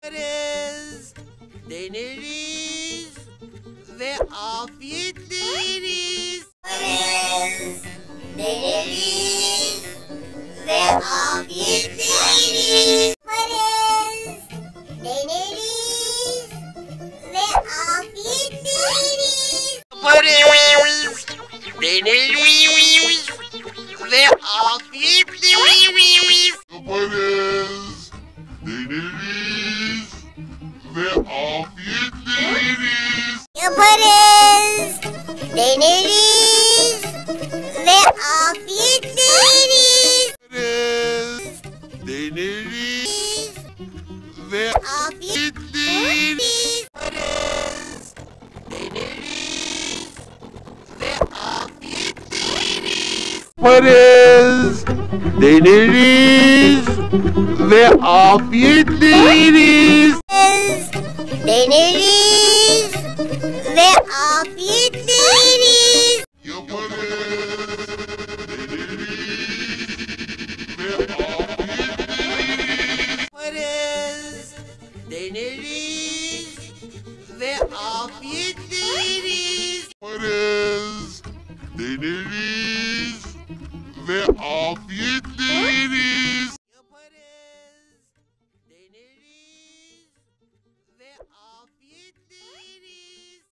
Yaparız, deneriz ve afiyetle yeriz. Yaparız, deneriz ve afiyetle yeriz. Yaparız, deneriz ve afiyetle yeriz. Yaparız, deneriz ve afiyetle yeriz. Yaparız, deneriz ve afiyetle yeriz. Yaparız, deneriz ve afiyetle yeriz. Yaparız, deneriz ve Afiyetle yeriz. yaparız, deneriz ve afiyetle yeriz. Yaparız, deneriz ve afiyetle yeriz. Deneriz ve afiyetle yeriz. Yaparız, deneriz ve afiyetle yeriz. Yaparız, deneriz ve afiyetle yeriz.